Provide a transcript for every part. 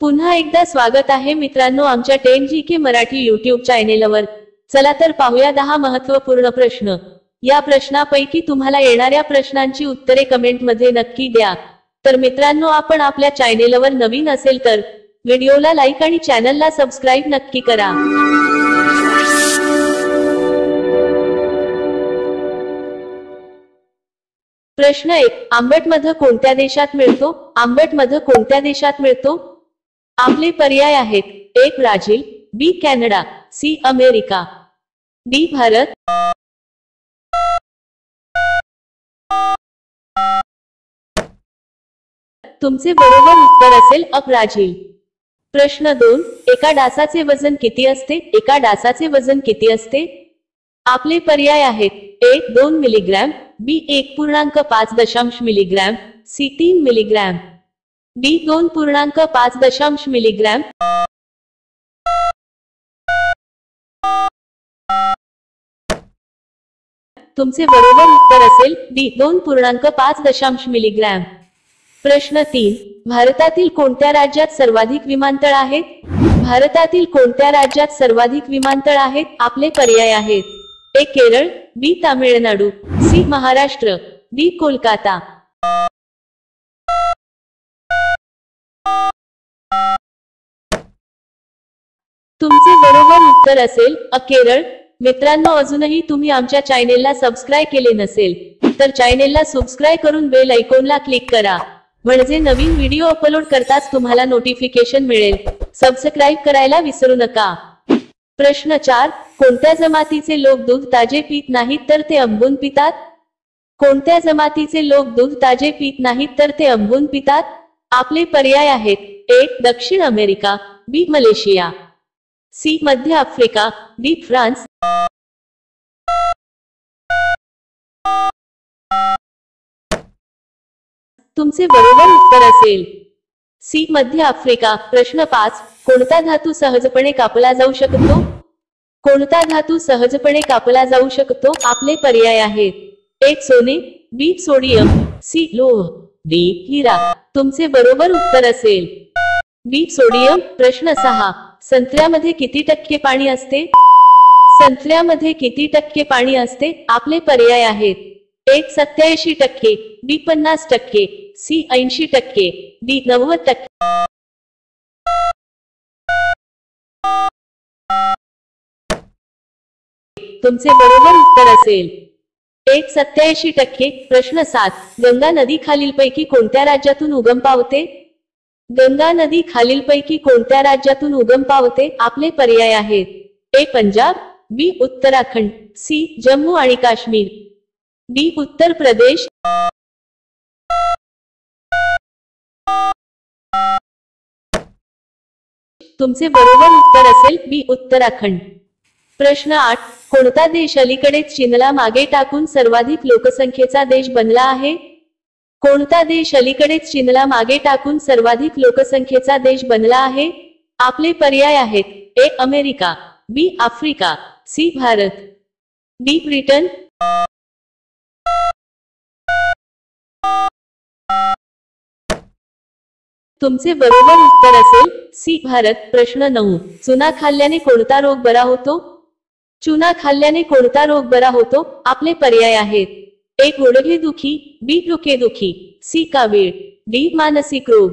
पुन्हा एकदा स्वागत आहे मित्रांनो आमच्या 10GK मराठी यूट्यूब चॅनेलवर। चला तर पाहूया 10 महत्त्वपूर्ण प्रश्न। या प्रश्नापैकी तुम्हाला येणाऱ्या प्रश्नांची उत्तरे कमेंट मध्ये नक्की द्या। तर मित्रांनो आपण आपल्या चॅनेलवर नवीन असेल तर व्हिडिओला लाईक आणि चॅनलला सबस्क्राइब नक्की करा। प्रश्न 1 आंबट मध कोणत्या देशात मिळतो? आंबट मध कोणत्या देशात मिळतो? आपले पर्याय आहेत A Brazil, B Canada, C America, D Bharat. तुमचे बरोबर उत्तर असेल अ ब्राझील। प्रश्न 2 एका डासाचे वजन किती असते? एका डासाचे वजन किती असते? आपले पर्याय आहेत A 2 milligram, B 1.5 milligram, C 3 milligram, D 2.5 milligram. तुमचे बरोबर उत्तर असेल डी 2.5 मिलीग्रॅम। प्रश्न 3 भारतातील कोणत्या राज्यात सर्वाधिक विमानतळ आहेत? भारतातील कोणत्या राज्यात सर्वाधिक विमानतळ आहेत? आपले पर्याय आहेत ए केरळ, बी तामिळनाडू, सी महाराष्ट्र, डी कोलकाता। तुमचे बरोबर उत्तर असेल अ केरळ। मित्रांनो अजूनही तुम्ही आमच्या चॅनेलला सबस्क्राइब केले नसेल तर चॅनेलला सबस्क्राइब करून बेल आयकॉनला क्लिक करा, म्हणजे नवीन व्हिडिओ अपलोड करताच तुम्हाला नोटिफिकेशन मिळेल। सबस्क्राइब करायला विसरू नका। प्रश्न 4 कोणत्या जमातीचे लोक दूध ताजे पीत नाहीत तर ते आंबून पितात? कोणत्या जमातीचे लोक दूध ताजे पीत नाहीत तर ते आंबून पितात? आपले पर्याय आहेत ए दक्षिण अमेरिका, बी मलेशिया, सी मध्य आफ्रिका, डी फ्रान्स। तुमचे बरोबर उत्तर असेल सी मध्य आफ्रिका। प्रश्न 5 कोणता धातू सहजपणे कापला जाऊ शकतो? कोणता धातू सहजपणे कापला जाऊ शकतो? आपले पर्याय आहेत ए सोने, बी सोडियम, सी लोह, डी हिरा। तुमचे बरोबर उत्तर असेल बी सोडियम। प्रश्न 6 संत्र्यामध्ये किती टक्के पाणी असते? संत्र्यामध्ये किती टक्के पाणी असते? आपले पर्याय आहेत ए 87%, बी 50%, सी 80%, डी 90%। तुमचे बरोबर उत्तर असेल ए 87%। प्रश्न 7 गंगा नदी खालीलपैकी कोणत्या राज्यातून उगम पावते? गंगा नदी खालीलपैकी कोणत्या राज्यातून उगम पावते? आपले पर्याय आहेत ए पंजाब, बी उत्तराखंड, सी जम्मू आणि काश्मीर, डी उत्तर प्रदेश। तुमचे बरोबर उत्तर असेल बी उत्तराखंड। प्रश्न 8 कोणता देश अलीकडेच चीनला मागे टाकून सर्वाधिक लोकसंख्येचा देश बनला आहे? कोणता देश अलीकडेच चीनला मागे टाकून सर्वाधिक लोकसंख्येचा देश बनला आहे? आपले पर्याय आहेत A America, B Africa, C Bharat, D Britain. तुमचे बरोबर उत्तर असेल सी भारत। प्रश्न 9 चुना खाल्ल्याने कोणता रोग बरा होतो? चुना खाल्ल्याने कोणता रोग बरा होतो? आपले पर्याय आहेत ए गुडघेदुखी, बी डोकेदुखी, सी कावीळ, डी मानसिक रोग।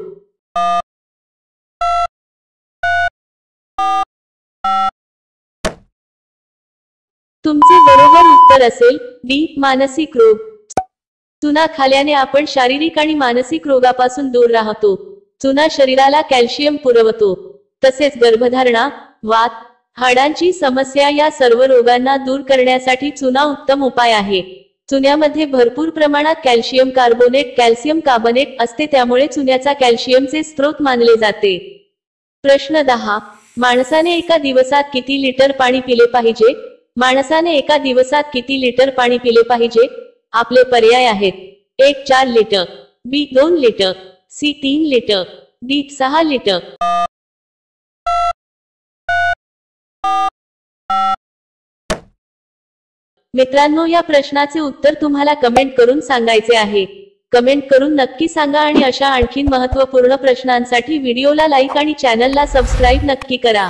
तुमचे बरोबर उत्तर असेल डी मानसिक रोग। चुना खाल्ल्याने आपण शारीरिक आणि मानसिक रोगापासून दूर राहतो। चुना शरीराला कॅल्शियम पुरवतो, तसेच गर्भधारणा, वात, हाडांची समस्या या सर्व रोगांना दूर करण्यासाठी चुना उत्तम उपाय आहे। चुन्यामध्ये भरपूर प्रमाणात कॅल्शियम कार्बोनेट, कॅल्शियम कार्बोनेट असते, त्यामुळे चुन्याचा कॅल्शियमचे स्रोत मानले जाते। प्रश्न 10 माणसाने एका दिवसात किती लिटर पाणी पिले पाहिजे? माणसाने एका दिवसात किती लिटर पाणी पिले पाहिजे? आपले पर्याय आहेत A 4 litre, B 2 litre, C 3 litre, D 6 litre. मित्रांनो या प्रश्नाचे उत्तर तुम्हाला कमेंट करून सांगायचे आहे। कमेंट करून नक्की सांगा आणि अशा आणखीन महत्त्वपूर्ण प्रश्नांसाठी व्हिडिओला लाईक आणि चॅनलला सबस्क्राईब नक्की करा।